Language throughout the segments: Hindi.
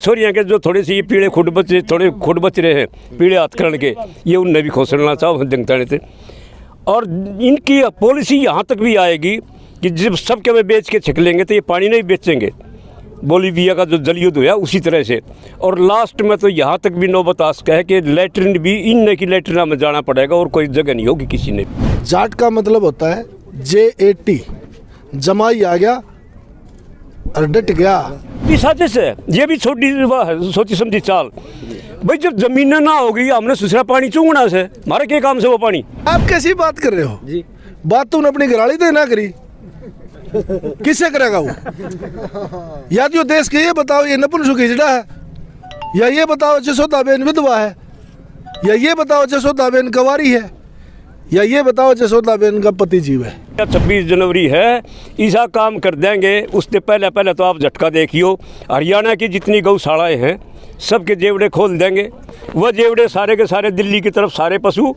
छोरियाँ के जो थोड़े से ये पीड़े खुद बच रहे हैं पीड़े हथकरण के, ये उनने भी खोसलना चाहो जनता ने थे। और इनकी पॉलिसी यहाँ तक भी आएगी कि जब सबके में बेच के छिक लेंगे तो ये पानी नहीं बेचेंगे। बोलीविया का जो जल युद्ध हुआ उसी तरह से। और लास्ट में तो यहाँ तक भी नौबत आ सका है कि लैट्रिन भी इन की लैट्रिना में जाना पड़ेगा और कोई जगह नहीं होगी किसी ने। जाट का मतलब होता है JAT, जमाई आ गया और डट गया। ये साजिश है, ये भी छोटी सोची समझी चाल। भाई जब जमीन ना होगी हमने दूसरा पानी चूंगना से, हमारे क्या काम से वो पानी। आप कैसी बात कर रहे हो जी? बात तूने अपनी घराली तो ना करी, किससे करेगा वो? या तो देश के ये बताओ ये नपुंसक हिजड़ा है, या ये बताओ जसोदाबेन विधवा है, या ये बताओ जसोदाबेन कवारी है, या ये बताओ जसोदाबेन का पति जीव है। 26 जनवरी है, ऐसा काम कर देंगे। उससे पहले तो आप झटका देखियो, हरियाणा की जितनी गौशालाएँ हैं सबके जेवड़े खोल देंगे। वह जेवड़े सारे के सारे दिल्ली की तरफ सारे पशु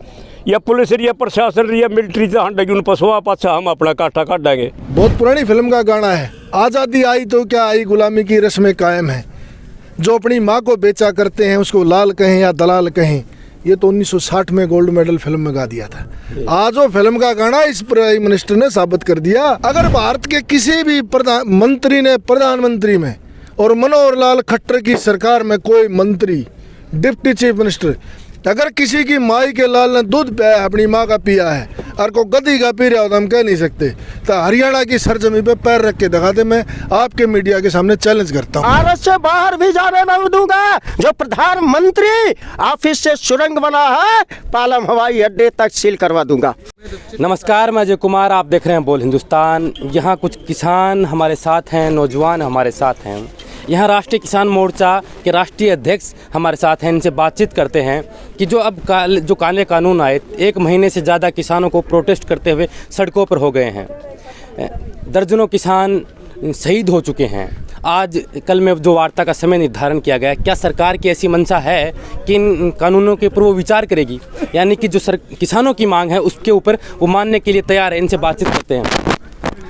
या पुलिस या प्रशासन या मिलिट्री से हटेगी उन पशुओं पाछा हम अपना काटा काट देंगे। बहुत पुरानी फिल्म का गाना है, आज़ादी आई तो क्या आई, गुलामी की रस्में कायम है। जो अपनी माँ को बेचा करते हैं उसको लाल कहें या दलाल कहें, ये तो 1960 में गोल्ड मेडल फिल्म में गा दिया था। आज वो फिल्म का गाना इस प्राइम मिनिस्टर ने साबित कर दिया। अगर भारत के किसी भी प्रधानमंत्री में और मनोहर लाल खट्टर की सरकार में कोई मंत्री, डिप्टी चीफ मिनिस्टर, अगर किसी की माई के लाल ने दूध पिया अपनी माँ का पिया है और को गद्दी का पी रहा हो तो हम कह नहीं सकते। तो हरियाणा की सरजमी पे पैर रख के दिखा दे, मैं आपके मीडिया के सामने चैलेंज करता हूँ। भारत से बाहर भी जाने नहीं दूंगा। जो प्रधानमंत्री ऑफिस से सुरंग बना है, पालम हवाई अड्डे तक सील करवा दूंगा। नमस्कार, मैं अजय कुमार, आप देख रहे हैं बोल हिंदुस्तान। यहाँ कुछ किसान हमारे साथ हैं, नौजवान हमारे साथ हैं। यहाँ राष्ट्रीय किसान मोर्चा के राष्ट्रीय अध्यक्ष हमारे साथ हैं, इनसे बातचीत करते हैं कि जो अब जो काले कानून आए, 1 महीने से ज़्यादा किसानों को प्रोटेस्ट करते हुए सड़कों पर हो गए हैं। दर्जनों किसान शहीद हो चुके हैं। आज कल में जो वार्ता का समय निर्धारण किया गया, क्या सरकार की ऐसी मंशा है कि इन कानूनों के ऊपर वो विचार करेगी, यानी कि जो किसानों की मांग है उसके ऊपर वो मानने के लिए तैयार है? इनसे बातचीत करते हैं।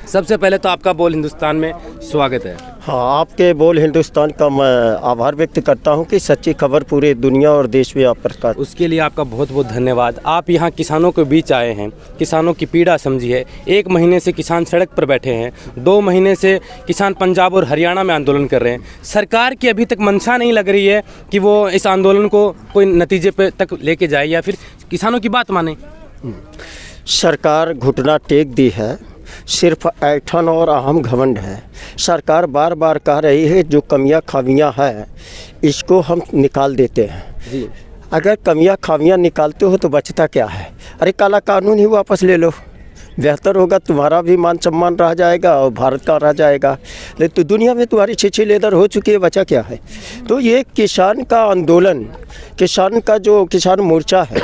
सबसे पहले तो आपका बोल हिंदुस्तान में स्वागत है। हाँ, आपके बोल हिंदुस्तान का मैं आभार व्यक्त करता हूँ कि सच्ची खबर पूरे दुनिया और देश में आप प्रकाश। उसके लिए आपका बहुत बहुत धन्यवाद। आप यहाँ किसानों के बीच आए हैं, किसानों की पीड़ा समझी है। 1 महीने से किसान सड़क पर बैठे हैं, 2 महीने से किसान पंजाब और हरियाणा में आंदोलन कर रहे हैं। सरकार की अभी तक मंशा नहीं लग रही है कि वो इस आंदोलन को कोई नतीजे पे तक लेके जाए या फिर किसानों की बात माने। सरकार घुटना टेक दी है, सिर्फ ऐठन और अहम घमंड है। सरकार बार बार कह रही है जो कमियां खामियां हैं इसको हम निकाल देते हैं जी। अगर कमियां खामियां निकालते हो तो बचता क्या है? अरे काला कानून ही वापस ले लो, बेहतर होगा। तुम्हारा भी मान सम्मान रह जाएगा और भारत का रह जाएगा। लेकिन तो दुनिया में तुम्हारी छिछी लेदर हो चुकी है, बचा क्या है? तो ये किसान का आंदोलन, किसान का जो किसान मोर्चा है,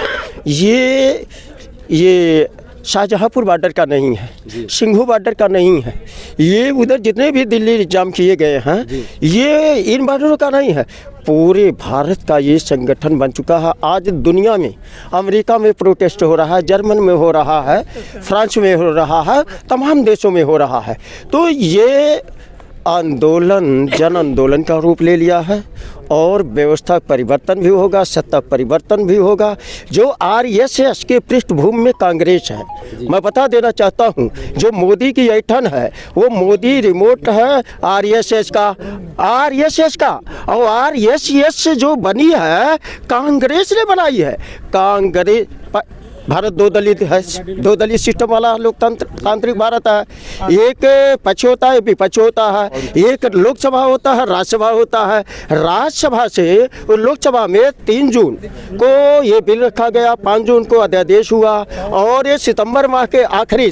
ये शाहजहाँपुर बॉर्डर का नहीं है, सिंघू बॉर्डर का नहीं है, ये उधर जितने भी दिल्ली जाम किए गए हैं ये इन बॉर्डरों का नहीं है। पूरे भारत का ये संगठन बन चुका है। आज दुनिया में अमेरिका में प्रोटेस्ट हो रहा है, जर्मन में हो रहा है, फ्रांस में हो रहा है, तमाम देशों में हो रहा है। तो ये आंदोलन जन आंदोलन का रूप ले लिया है और व्यवस्था परिवर्तन भी होगा, सत्ता परिवर्तन भी होगा। जो RSS के पृष्ठभूमि में कांग्रेस है, मैं बता देना चाहता हूं, जो मोदी की ऐठन है वो मोदी रिमोट है RSS का और RSS जो बनी है कांग्रेस ने बनाई है। कांग्रेस भारत 2 दलित है, 2 दलित सिस्टम वाला लोकतंत्र तांत्रिक भारत है। एक पक्ष होता है, विपक्ष होता है, एक लोकसभा होता है, राज्यसभा होता है। राज्यसभा से लोकसभा में 3 जून को ये बिल रखा गया, 5 जून को अध्यादेश हुआ और ये सितंबर माह के आखिरी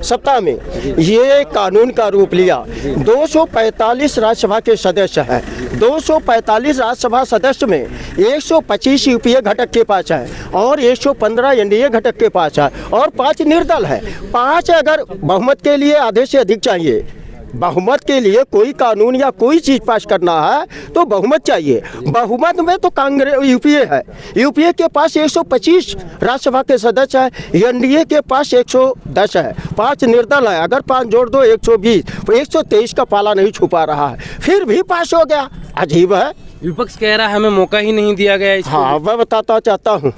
सप्ताह में ये कानून का रूप लिया। 245 राज्यसभा के सदस्य हैं, 245 राज्यसभा सदस्य में 125 यूपीए घटक के पास है और 115 एनडीए घटक के पास है और 5 निर्दल है। 5 अगर बहुमत के लिए आधे से अधिक चाहिए बहुमत के लिए कोई कानून या कोई चीज़ पास करना है तो बहुमत चाहिए। बहुमत में तो कांग्रेस यूपीए है, यूपीए के पास 125 राज्यसभा के सदस्य है, एनडीए के पास 110 है, 5 निर्दल है, अगर 5 जोड़ दो 120, 123 का पाला नहीं छुपा रहा है, फिर भी पास हो गया। अजीब है। विपक्ष कह रहा है हमें मौका ही नहीं दिया गया इसको। हाँ, मैं बताता चाहता हूँ,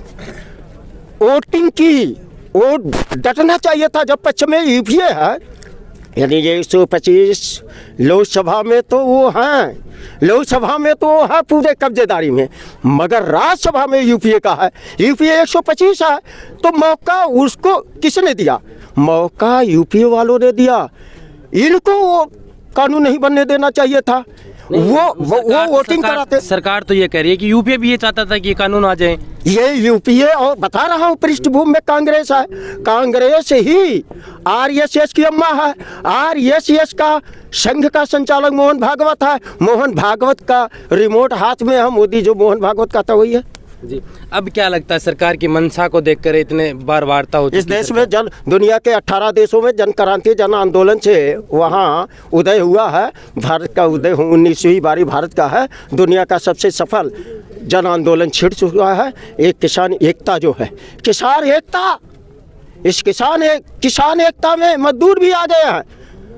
वोटिंग की वोट डटना चाहिए था जब पक्ष में यूपीए है। यानी ये 125 लोकसभा में तो वो हैं, लोकसभा में तो वो है पूरे कब्जेदारी में, मगर राज्यसभा में यूपीए का है, यूपीए 125 है। तो मौका उसको किसने दिया? मौका यूपीए वालों ने दिया। इनको वो कानून नहीं बनने देना चाहिए था। वो वोटिंग कराते। सरकार तो ये कह रही है कि यूपीए भी ये चाहता था कि ये कानून आ जाए। ये यूपीए, और बता रहा हूँ पृष्ठभूमि में कांग्रेस है, कांग्रेस ही आरएसएस की अम्मा है, आरएसएस का संघ का संचालक मोहन भागवत है, मोहन भागवत का रिमोट हाथ में है, मोदी जो मोहन भागवत का था वही है जी। अब क्या लगता है सरकार की मंशा को देखकर इतने बार वार्ता हो चुकी इस देश में दुनिया के 18 देशों में जन क्रांति जन आंदोलन से वहाँ उदय हुआ है। भारत का उदय 19वीं बारी भारत का है। दुनिया का सबसे सफल जन आंदोलन छिड़ चुका है। एक किसान एकता जो है, किसान एकता, इस किसान एकता में मजदूर भी आ गए हैं,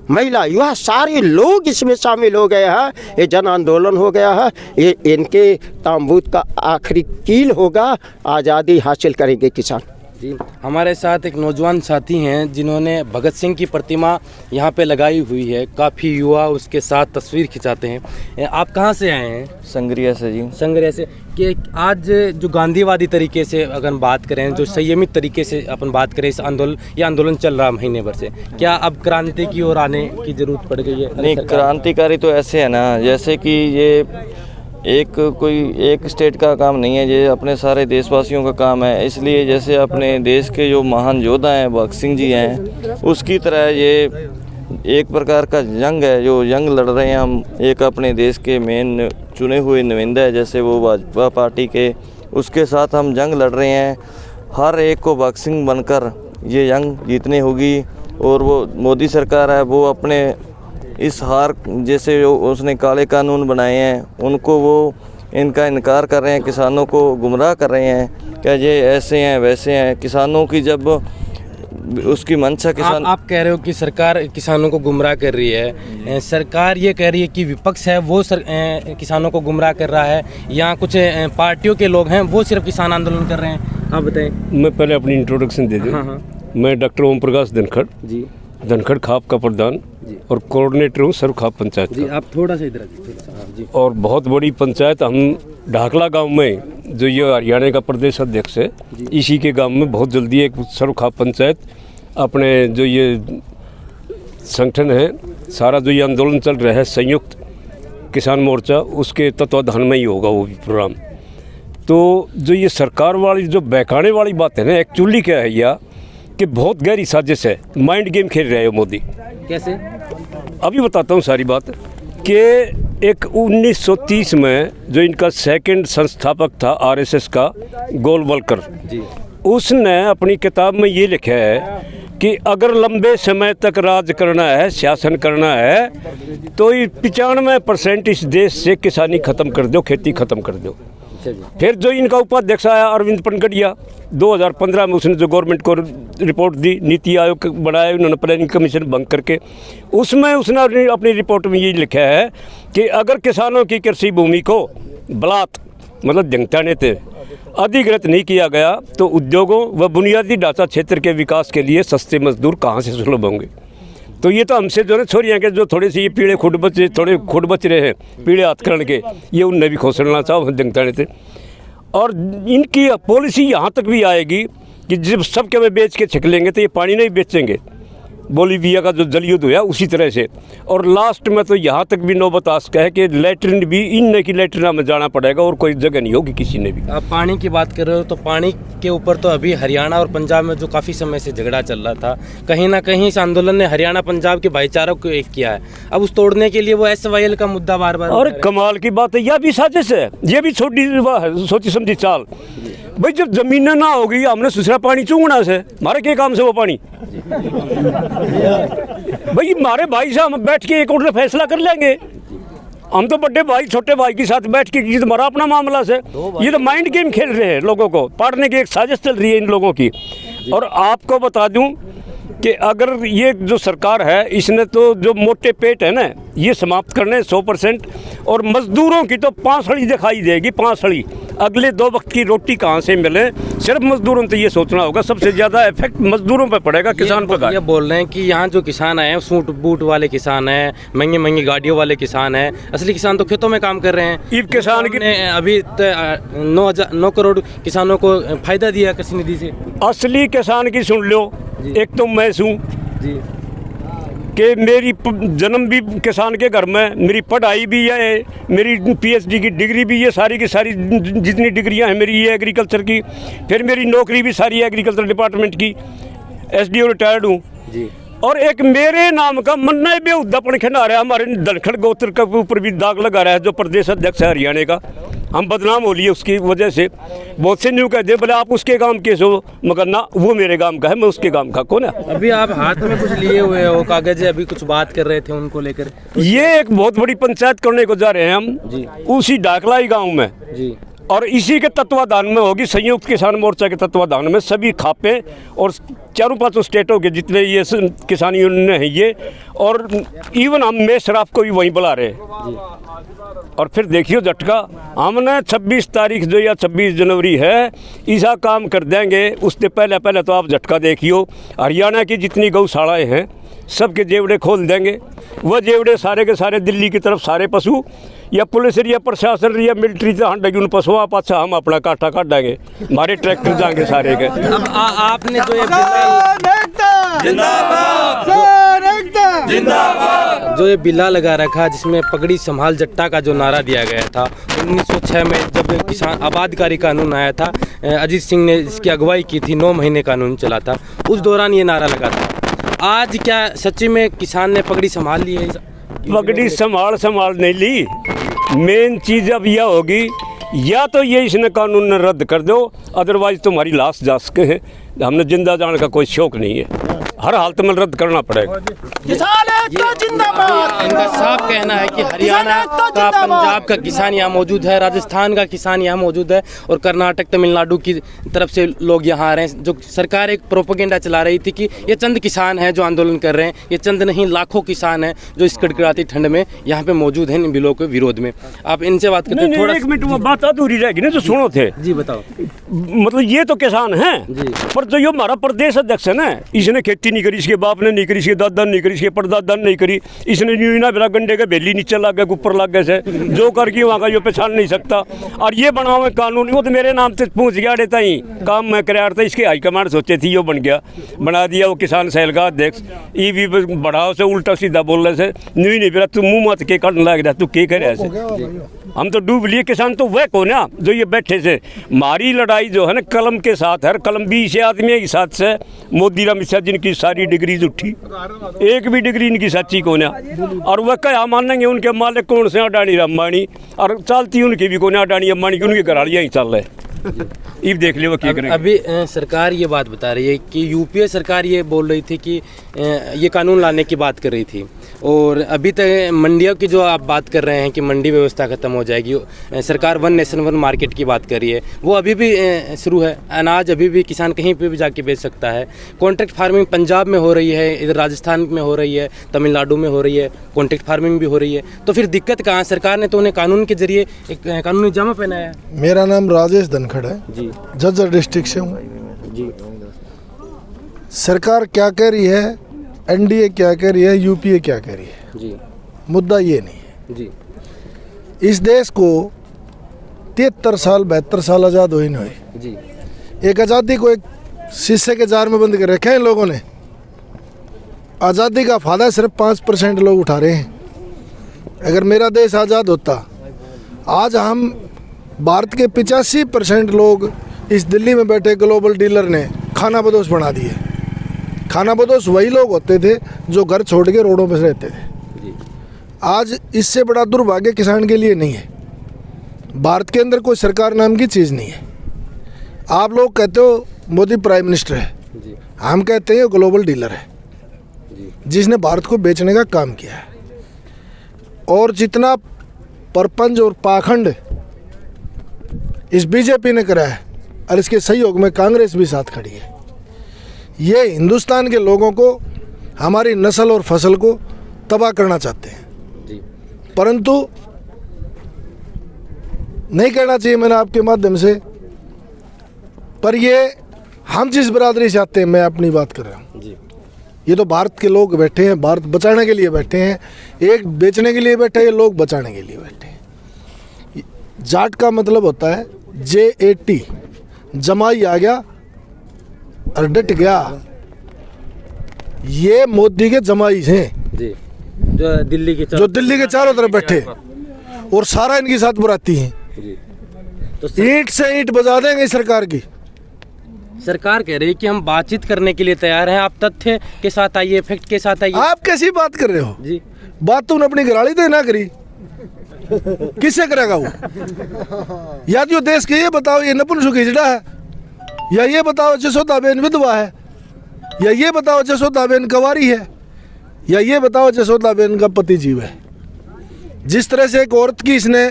महिला युवा सारे लोग इसमें शामिल हो गए हैं। ये जन आंदोलन हो गया है। ये इनके तांबूत का आखिरी कील होगा। आज़ादी हासिल करेंगे किसान जी। हमारे साथ एक नौजवान साथी हैं जिन्होंने भगत सिंह की प्रतिमा यहाँ पे लगाई हुई है। काफ़ी युवा उसके साथ तस्वीर खिंचाते हैं। आप कहाँ से आए हैं? संग्रिया से जी। संग्रिया से। कि आज जो गांधीवादी तरीके से अगर बात करें, जो संयमित तरीके से अपन बात करें, इस आंदोलन चल रहा महीने भर से, क्या अब क्रांति की ओर आने की जरूरत पड़ गई है? नहीं, क्रांतिकारी तो ऐसे है ना, जैसे कि ये एक स्टेट का काम नहीं है, ये अपने सारे देशवासियों का काम है। इसलिए जैसे अपने देश के जो महान योद्धा हैं भगत सिंह जी हैं, उसकी तरह ये एक प्रकार का जंग है, जो जंग लड़ रहे हैं हम। एक अपने देश के मेन चुने हुए नुमाइंदा है, जैसे वो भाजपा पार्टी के, उसके साथ हम जंग लड़ रहे हैं। हर एक को भगत सिंह बनकर ये जंग जीतनी होगी। और वो मोदी सरकार है, वो अपने इस हार, जैसे जो उसने काले कानून बनाए हैं, उनको वो इनका इनकार कर रहे हैं, किसानों को गुमराह कर रहे हैं क्या ये ऐसे हैं वैसे हैं। किसानों की जब उसकी मंशा किसान, आप कह रहे हो कि सरकार किसानों को गुमराह कर रही है। सरकार ये कह रही है कि विपक्ष है वो किसानों को गुमराह कर रहा है, यहाँ कुछ पार्टियों के लोग हैं वो सिर्फ किसान आंदोलन कर रहे हैं। आप बताएं। मैं पहले अपनी इंट्रोडक्शन दे दूँ। हाँ। मैं डॉक्टर ओम प्रकाश धनखड़ जी, धनखड़ खाप का प्रधान और कोऑर्डिनेटर हूँ सर्व खाप पंचायत जी। का। आप थोड़ा सा इधर आ जी। और बहुत बड़ी पंचायत, हम ढाकला गांव में, जो ये हरियाणा का प्रदेश अध्यक्ष है, इसी के गांव में बहुत जल्दी एक सर्व खाप पंचायत अपने जो ये संगठन है, सारा जो ये आंदोलन चल रहा है संयुक्त किसान मोर्चा, उसके तत्वाधान में ही होगा वो भी प्रोग्राम। तो जो ये सरकार वाली जो बहकाने वाली बात है ना, एक्चुअली क्या है यह कि बहुत गहरी साजिश है, माइंड गेम खेल रहे हो मोदी। कैसे? अभी बताता हूँ सारी बात। कि एक 1930 में जो इनका सेकंड संस्थापक था आरएसएस का, गोलवलकर जी, उसने अपनी किताब में ये लिखा है कि अगर लंबे समय तक राज करना है, शासन करना है, तो 95% इस देश से किसानी ख़त्म कर दो, खेती ख़त्म कर दो। फिर जो इनका उपाध्यक्ष आया अरविंद पनगड़िया, 2015 में उसने जो गवर्नमेंट को रिपोर्ट दी, नीति आयोग बनाया उन्होंने, प्लानिंग कमीशन भंग करके, उसमें उसने अपनी रिपोर्ट में ये लिखा है कि अगर किसानों की कृषि भूमि को बलात् मतलब जंगताने थे अधिग्रहित नहीं किया गया तो उद्योगों व बुनियादी ढांचा क्षेत्र के विकास के लिए सस्ते मजदूर कहाँ से सुलभ होंगे। तो ये तो हमसे जो है छोरियाँ के जो थोड़े से ये पीड़े खुद बच रहे हैं, पीड़े हथकरण के, ये उनने भी खोसलना चाहो जंगताने थे। और इनकी पॉलिसी यहाँ तक भी आएगी कि जब सब के वे बेच के छिक लेंगे तो ये पानी नहीं बेचेंगे। बोलीविया का जो जल युद्ध हुआ उसी तरह से। और लास्ट में तो यहाँ तक भी नौबत आस्क है कि लैट्रिन भी इन की लैट्रिना में जाना पड़ेगा और कोई जगह नहीं होगी किसी ने भी। आप पानी की बात कर रहे हो तो पानी के ऊपर तो अभी हरियाणा और पंजाब में जो काफ़ी समय से झगड़ा चल रहा था, कहीं ना कहीं इस आंदोलन ने हरियाणा पंजाब के भाईचारों को एक किया है। अब उस तोड़ने के लिए वो SYL का मुद्दा बार बार। और कमाल की बात है, यह भी साजिश है, ये भी छोटी सोची समझी चाल। भाई जब जमीन ना होगी हमने दूसरा पानी चूंगना से, हमारे क्या काम से वो पानी? भाई हमारे भाई साहब हम बैठ के एक और फैसला कर लेंगे। हम तो बड़े भाई छोटे भाई के साथ बैठ के, ये तुम्हारा अपना मामला से, ये तो माइंड गेम खेल रहे हैं, लोगों को पाड़ने की एक साजिश चल रही है इन लोगों की। और आपको बता दूं कि अगर ये जो सरकार है इसने तो जो मोटे पेट है ना ये समाप्त करने 100%, और मजदूरों की तो पांसड़ी दिखाई देगी, पांसड़ी। अगले 2 वक्त की रोटी कहाँ से मिले, सिर्फ मजदूरों तो ये सोचना होगा। सबसे ज़्यादा इफेक्ट मजदूरों पर पड़ेगा, किसान पर। ये बोल रहे हैं कि यहाँ जो किसान हैं सूट बूट वाले किसान हैं, महंगी महंगी गाड़ियों वाले किसान हैं, असली किसान तो खेतों में काम कर रहे हैं। ईब किसान की अभी 9 करोड़ किसानों को फायदा दिया कृषि निधि से। असली किसान की सुन लो, एक तो मैं हूँ जी कि मेरी जन्म भी किसान के घर में, मेरी पढ़ाई भी है, मेरी PhD की डिग्री भी है, सारी की सारी जितनी डिग्रियां हैं मेरी ये एग्रीकल्चर की। फिर मेरी नौकरी भी सारी एग्रीकल्चर डिपार्टमेंट की, SDO रिटायर्ड हूँ जी। और एक मेरे नाम का मन्ना बेहुदापन खिला रहा है, हमारे धनखड़ गोत्र के ऊपर भी दाग लगा रहा है, जो प्रदेश अध्यक्ष है हरियाणा का। हम बदनाम हो लिए उसकी वजह से। बहुत से न्यू कहते हैं बोले आप उसके गांव के हो, मगर ना वो मेरे गांव का है, मैं उसके गांव का कौन है। अभी आप हाथ में कुछ लिए हुए हो कागज, अभी कुछ बात कर रहे थे उनको लेकर। ये एक बहुत बड़ी पंचायत करने को जा रहे हैं हम जी। उसी डाकलाई गांव में जी। और इसी के तत्वाधान में होगी, संयुक्त किसान मोर्चा के तत्वाधान में सभी खापे और 4-5 स्टेटों के जितने ये किसान यूनियन हैं ये, और इवन हम में शराफ को भी वहीं बुला रहे हैं। और फिर देखियो झटका, हमने 26 तारीख जो या 26 जनवरी है ऐसा काम कर देंगे। उससे पहले तो आप झटका देखियो, हरियाणा की जितनी गौशालाएँ हैं सबके जेवड़े खोल देंगे। वह जेवड़े सारे के सारे दिल्ली की तरफ सारे पशु या पुलिस या प्रशासन या मिलिट्री से हटेगी उन पशुओं पाछा, हम अपना काटा काट देंगे, हमारे ट्रैक्टर जाएंगे सारे के। अब आपने जो ये बिल्ला लगा रखा जिसमें पगड़ी संभाल जट्टा का जो नारा दिया गया था 1906 में जब किसान आबादकारी कानून आया था, अजीत सिंह ने इसकी अगुवाई की थी, 9 महीने कानून चला था, उस दौरान ये नारा लगा था। आज क्या सच्ची में किसान ने पगड़ी संभाल ली है? पगड़ी संभाल नहीं ली। मेन चीज़ अब यह होगी, या तो ये इसने कानून ने रद्द कर दो, अदरवाइज तुम्हारी लाश जा सके है। हमने जिंदा जाने का कोई शौक नहीं है, हर हालत में रद्द करना पड़ेगा। इनका साफ कहना है कि हरियाणा का, पंजाब का किसान यहाँ मौजूद है, राजस्थान का किसान यहाँ मौजूद है और कर्नाटक तमिलनाडु की तरफ से लोग यहाँ आ रहे हैं। जो सरकार एक प्रोपेगेंडा चला रही थी कि ये चंद किसान हैं जो आंदोलन कर रहे हैं, ये चंद नहीं लाखों किसान हैं जो इस कड़कड़ाती ठंड में यहाँ पे मौजूद हैं इन बिलों के विरोध में। आप इनसे बात करते हैं थोड़ा। एक मिनट वो बात अधूरी रहेगी ना जो सुनो थे। जी बताओ। मतलब ये तो किसान हैं, पर जो ये हमारा प्रदेश अध्यक्ष है ना, इसने खेती नहीं करी, इसके बाप ने नहीं करी, इसके दादा ने नहीं करी, इसके परदादा ने नहीं करी, इसने न्यू ना बिना गंडे के बेली नीचे लग गए ऊपर लग गए से, जो करके वहाँ का जो पहचान नहीं सकता। और ये बना हुआ कानून वो तो मेरे नाम से पहुँच गया देता ही काम मैं कराया था, इसके हाईकमांड सोचे थी, यो बन गया, बना दिया वो किसान सेल का अध्यक्ष। ये भी बढ़ाओ से उल्टा सीधा बोल रहे से, नहीं बेरा तू मुँह मत के काटने लग रहा, तू के करे ऐसे। हम तो डूब लिए। किसान तो वह कौन है जो ये बैठे से। हमारी लड़ाई जो है ना कलम के साथ है, कलम 20 आदमी के साथ से मोदी राम मिश्रा जिनकी सारी डिग्री उठी, एक भी डिग्री इनकी सच्ची कौन है। और वह क्या मानेंगे उनके मालिक कौन से, अडानी अंबानी, और चलती उनकी भी कौन है, अडानी अंबानी की, उनके घरालियाँ ही चल रहे। ये देख लियो क्या करेंगे। अभी सरकार ये बात बता रही है कि यूपीए सरकार ये बोल रही थी कि ये कानून लाने की बात कर रही थी, और अभी तक मंडियों की जो आप बात कर रहे हैं कि मंडी व्यवस्था खत्म हो जाएगी, सरकार 1 नेशन 1 मार्केट की बात कर रही है, वो अभी भी शुरू है। अनाज अभी भी किसान कहीं पे भी जाके बेच सकता है। कॉन्ट्रैक्ट फार्मिंग पंजाब में हो रही है, इधर राजस्थान में हो रही है, तमिलनाडु में हो रही है, कॉन्ट्रैक्ट फार्मिंग भी हो रही है। तो फिर दिक्कत कहाँ? सरकार ने तो उन्हें कानून के जरिए एक कानूनी जामा पहनाया है। मेरा नाम राजेश धनखड़ है जी, झज्जर डिस्ट्रिक्ट से हूँ जी। सरकार क्या कह रही है, एनडीए क्या कह रही है, यूपीए क्या कह रही है, जी मुद्दा ये नहीं है। जी। इस देश को 73 साल 72 साल आज़ाद हुए नहीं हुए। जी। एक आज़ादी को एक शीशे के जार में बंद कर रखे हैं लोगों ने। आज़ादी का फ़ायदा सिर्फ 5% लोग उठा रहे हैं। अगर मेरा देश आज़ाद होता, आज हम भारत के 85% लोग इस दिल्ली में बैठे ग्लोबल डीलर ने खाना बदोश बना दिए। खाना बदोश वही लोग होते थे जो घर छोड़ के रोडों पर रहते थे। आज इससे बड़ा दुर्भाग्य किसान के लिए नहीं है। भारत के अंदर कोई सरकार नाम की चीज़ नहीं है। आप लोग कहते हो मोदी प्राइम मिनिस्टर है, जी हम कहते हैं ग्लोबल डीलर है जिसने भारत को बेचने का काम किया है। और जितना परपंच और पाखंड इस बीजेपी ने करा है और इसके सहयोग में कांग्रेस भी साथ खड़ी है, ये हिंदुस्तान के लोगों को, हमारी नस्ल और फसल को तबाह करना चाहते हैं। जी परंतु नहीं कहना चाहिए मैंने आपके माध्यम से, पर ये हम जिस बरादरी से आते हैं, मैं अपनी बात कर रहा हूँ, जी ये तो भारत के लोग बैठे हैं, भारत बचाने के लिए बैठे हैं। एक बेचने के लिए बैठे हैं, ये लोग बचाने के लिए बैठे हैं। जाट का मतलब होता है JAT, जमाई आ गया और डट गया। ये मोदी के जमाई हैं जी जो दिल्ली के जो दिल्ली के चारों तरफ बैठे और सारा इनकी साथ बुराती हैं। जी तो ईंट से ईंट बजा देंगे सरकार की। सरकार कह रही है कि हम बातचीत करने के लिए तैयार हैं, आप तथ्य के साथ आइए, फैक्ट के साथ आइए। आप कैसी बात कर रहे हो? जी बात तो अपनी घराड़ी तो ना करी, किससे करेगा वो? या तो देश के ये बताओ ये नपुंसक हिजड़ा है, या ये बताओ जसोदाबेन विधवा है, या ये बताओ जसोदाबेन कवारी है, या ये बताओ जसोदाबेन का पति जीव है। जिस तरह से एक औरत की इसने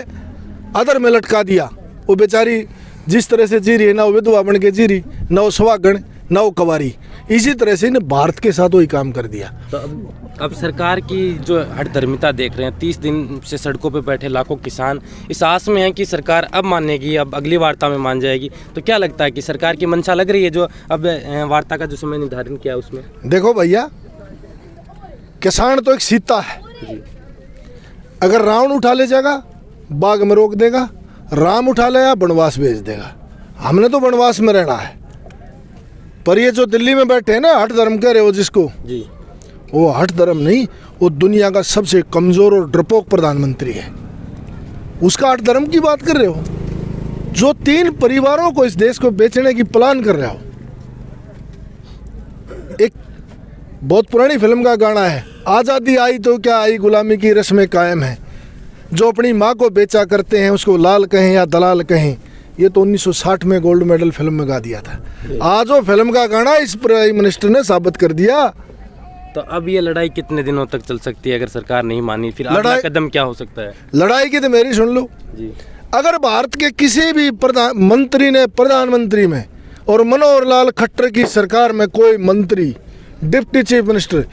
अदर में लटका दिया, वो बेचारी जिस तरह से जी रही है, ना वो विधवा बन के जी रही, ना वो सुहागण, ना वो कवारी, इसी तरह से इन्हें भारत के साथ वही काम कर दिया। तो अब सरकार की जो हठधर्मिता देख रहे हैं, 30 दिन से सड़कों पे बैठे लाखों किसान इस आस में हैं कि सरकार अब मानेगी, अब अगली वार्ता में मान जाएगी। तो क्या लगता है कि सरकार की मंशा लग रही है जो अब वार्ता का जो समय निर्धारण किया उसमें? देखो भैया, किसान तो एक सीता है, अगर रावण उठा ले जाएगा बाग में रोक देगा, राम उठा ले या वनवास भेज देगा। हमने तो वनवास में रहना है। पर ये जो दिल्ली में बैठे हैं ना, हठ धर्म कह रहे हो जिसको, जी वो हठ धर्म नहीं, वो दुनिया का सबसे कमजोर और डरपोक प्रधानमंत्री है, उसका हठ धर्म की बात कर रहे हो, जो 3 परिवारों को इस देश को बेचने की प्लान कर रहे हो। एक बहुत पुरानी फिल्म का गाना है, आज़ादी आई तो क्या आई, गुलामी की रस्में कायम है। जो अपनी माँ को बेचा करते हैं उसको लाल कहें या दलाल कहें, ये तो 1960 में गोल्ड मेडल फिल्म में गा दिया था। आज वो फिल्म का गाना इस प्राइम मिनिस्टर ने साबित कर दिया। तो अब ये लड़ाई कितने दिनों तक चल सकती है अगर सरकार नहीं मानी? फिर अगला कदम क्या हो सकता है? लड़ाई की तो मेरी सुन लो जी। अगर भारत के किसी भी मंत्री ने प्रधानमंत्री में और मनोहर लाल खट्टर की सरकार में कोई मंत्री, डिप्टी चीफ मिनिस्टर,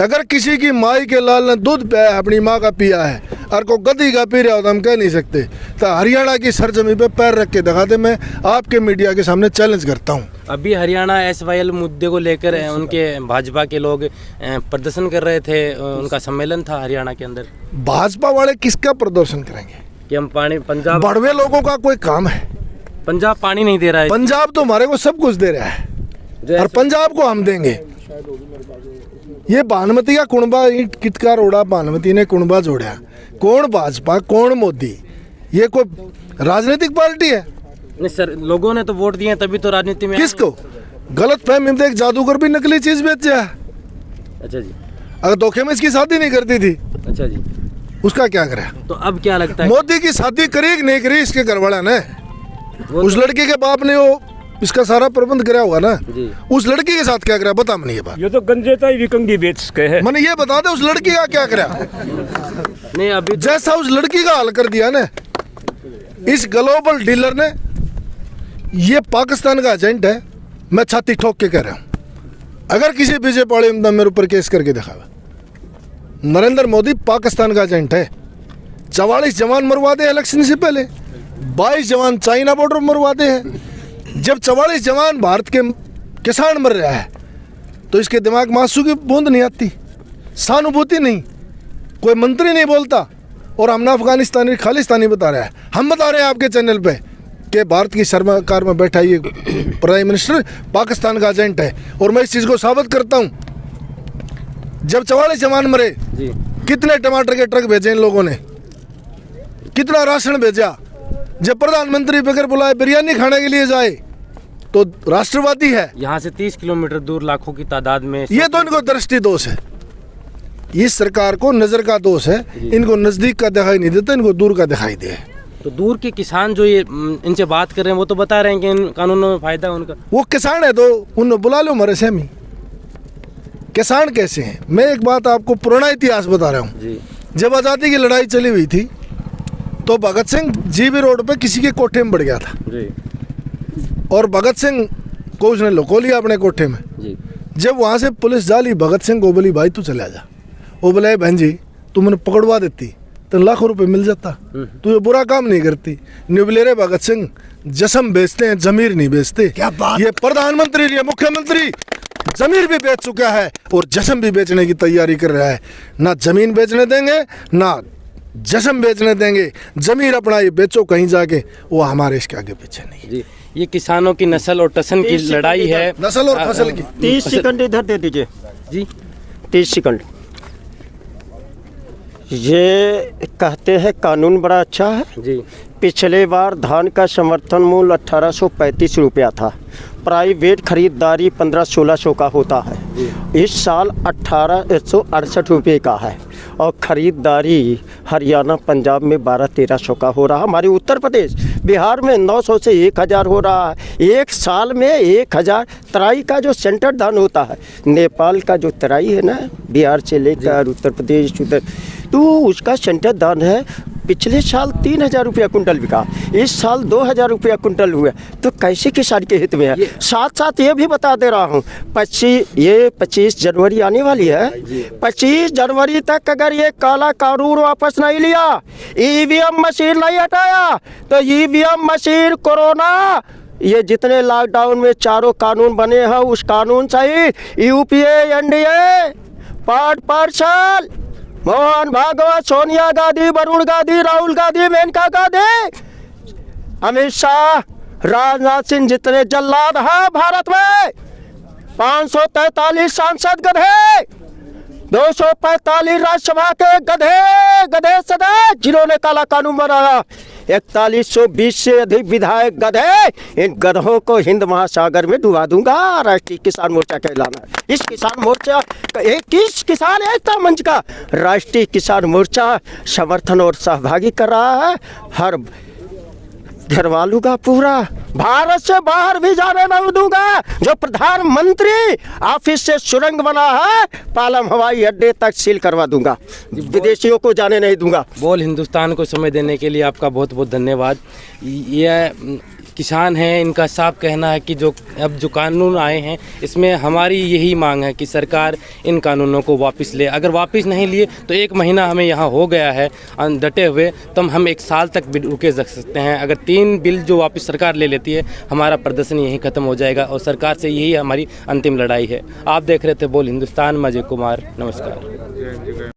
अगर किसी की माई के लाल ने दूध पिया है, अपनी माँ का पिया है, और को गधी का पी रहा हो तो हम कह नहीं सकते। तो हरियाणा की सरजमी पे पैर रख के दिखा दे, मैं आपके मीडिया के सामने चैलेंज करता हूँ। अभी हरियाणा SYL मुद्दे को लेकर उनके भाजपा के लोग प्रदर्शन कर रहे थे, उनका सम्मेलन था हरियाणा के अंदर। भाजपा वाले किसका प्रदर्शन करेंगे कि हम पानी, पंजाब बड़वे लोगों का कोई काम है? पंजाब पानी नहीं दे रहा है। पंजाब तो हमारे को सब कुछ दे रहा है और पंजाब को हम देंगे। ये बानमती का कुणबा ईंट कितका रोड़ा, बानमती ने कुणबा जोड़ा। कौन भाजपा, कौन मोदी? ये कोई राजनीतिक पार्टी है? नहीं सर, लोगों ने तो वोट दिए तभी तो राजनीति में। किसको? गलत फहमी में एक जादूगर भी नकली चीज बेचा। अच्छा जी। अगर धोखे में इसकी शादी नहीं करती थी, अच्छा जी, उसका क्या करे? तो अब क्या लगता है? मोदी की शादी करी कि नहीं करी इसके घरवाला ने? उस लड़के के बाप ने वो इसका सारा प्रबंध करा होगा ना जी। उस लड़की के साथ क्या करा बता मैंने ये बात। ये तो गंजेता ही विकंगी बेच के है। मैंने ये बता दे उस लड़की का क्या करा। नहीं अभी जैसा उस लड़की का हाल कर दिया ना इस ग्लोबल डीलर ने, ये पाकिस्तान का एजेंट है। मैं छाती ठोक के कह रहा हूं, अगर किसी बीजेपी वाले ने मेरे ऊपर केस करके दिखावा, नरेंद्र मोदी पाकिस्तान का एजेंट है। 44 जवान मरवा दे इलेक्शन से पहले, 22 जवान चाइना बॉर्डर मरवा दे हैं। जब 44 जवान भारत के किसान मर रहा है तो इसके दिमाग में आंसू की बूंद नहीं आती, सहानुभूति नहीं, कोई मंत्री नहीं बोलता। और हमने अफगानिस्तानी खालिस्तानी बता रहा है, हम बता रहे हैं आपके चैनल पे कि भारत की सरकार में बैठा ये प्राइम मिनिस्टर पाकिस्तान का एजेंट है। और मैं इस चीज़ को साबित करता हूँ। जब 44 जवान मरे जी, कितने टमाटर के ट्रक भेजे इन लोगों ने, कितना राशन भेजा। जब प्रधानमंत्री बगैर बुलाए बिरयानी खाने के लिए जाए तो राष्ट्रवादी है। यहाँ से 30 किलोमीटर दूर लाखों की तादाद में। ये तो इनको दृष्टि दोष है, इस सरकार को नजर का दोष है। इनको नजदीक का दिखाई नहीं देता, इनको दूर का दिखाई दे। तो दूर के किसान जो ये इनसे बात कर रहे हैं वो तो बता रहे हैं कि इन कानूनों में फ़ायदा है उनका। वो किसान है तो उन्हें बुला लो मरे से किसान कैसे हैं। मैं एक बात आपको पुराना इतिहास बता रहा हूँ। जब आज़ादी की लड़ाई चली हुई थी तो भगत सिंह जीबी रोड पे किसी के कोठे में बढ़ गया था और भगत सिंह को उसने लुको लिया अपने कोठे में। जब वहाँ से पुलिस जाली भगत सिंह को बोली भाई तू चला जा, वो बोले बहन जी तू मैंने पकड़वा देती तो लाखों रुपए मिल जाता, तू ये बुरा काम नहीं करती। निबलेरे भगत सिंह जस्म बेचते हैं, जमीर नहीं बेचते। क्या बात। ये प्रधानमंत्री, ये मुख्यमंत्री जमीर भी बेच चुका है और जस्म भी बेचने की तैयारी कर रहा है। ना जमीन बेचने देंगे ना जस्म बेचने देंगे। जमीर अपना ये बेचो कहीं जाके, वो हमारे इसके आगे पीछे नहीं। जी, ये किसानों की नस्ल और टसन की लड़ाई है, नस्ल और फसल की। 30 सेकंड इधर दे दीजिए जी, 30 सेकंड। ये कहते हैं कानून बड़ा अच्छा है जी। पिछले बार धान का समर्थन मूल्य 1835 रुपया था, प्राइवेट खरीदारी 1500-1600 का होता है। इस साल 1868 रुपये का है और ख़रीदारी हरियाणा पंजाब में 1200-1300 का हो रहा। हमारे उत्तर प्रदेश बिहार में 900 से 1000 हो रहा है। एक साल में 1000 तराई का जो सेंटर धान होता है, नेपाल का जो तराई है ना, बिहार से लेकर उत्तर प्रदेश उधर, तो उसका सेंटर धान है। पिछले साल 3000 रुपया कुंटल बिका, इस साल 2000 रुपया कुंटल हुआ। तो कैसे किसान के हित में है। साथ साथ ये भी बता दे रहा हूँ 25 जनवरी आने वाली है। 25 जनवरी तक अगर ये काला कानून वापस नहीं लिया, ईवीएम मशीन नहीं हटाया, तो ईवीएम मशीन, कोरोना, ये जितने लॉकडाउन में चारों कानून बने हैं उस कानून से ही यूपीए एनडीए पार्ट पार्षद मोहन भागवत, सोनिया गांधी, वरुण गांधी, राहुल गांधी, मेनका गांधी, अमित शाह, राजनाथ सिंह, जितने जल्लाद हैं भारत में, 543 सांसद गधे, 245 राज्यसभा के गधे सदस्य जिन्होंने काला कानून बनाया, 4120 से अधिक विधायक गधे। इन गधों को हिंद महासागर में डुबा दूंगा। राष्ट्रीय किसान मोर्चा कहलाना है। इस किसान मोर्चा किस किसान एकता मंच का राष्ट्रीय किसान मोर्चा समर्थन और सहभागी कर रहा है। हर घर वालों का पूरा, भारत से बाहर भी जाने नहीं दूंगा। जो प्रधानमंत्री ऑफिस से सुरंग बना है, पालम हवाई अड्डे तक सील करवा दूंगा, विदेशियों को जाने नहीं दूंगा। बोल हिंदुस्तान को समय देने के लिए आपका बहुत बहुत धन्यवाद। ये किसान हैं, इनका साफ कहना है कि जो अब जो कानून आए हैं इसमें हमारी यही मांग है कि सरकार इन कानूनों को वापस ले। अगर वापस नहीं लिए तो 1 महीना हमें यहाँ हो गया है डटे हुए, तो हम 1 साल तक भी रुके रख सकते हैं। अगर 3 बिल जो वापस सरकार ले लेती है, हमारा प्रदर्शन यहीं ख़त्म हो जाएगा और सरकार से यही हमारी अंतिम लड़ाई है। आप देख रहे थे बोल हिंदुस्तान, मैं अजय कुमार, नमस्कार।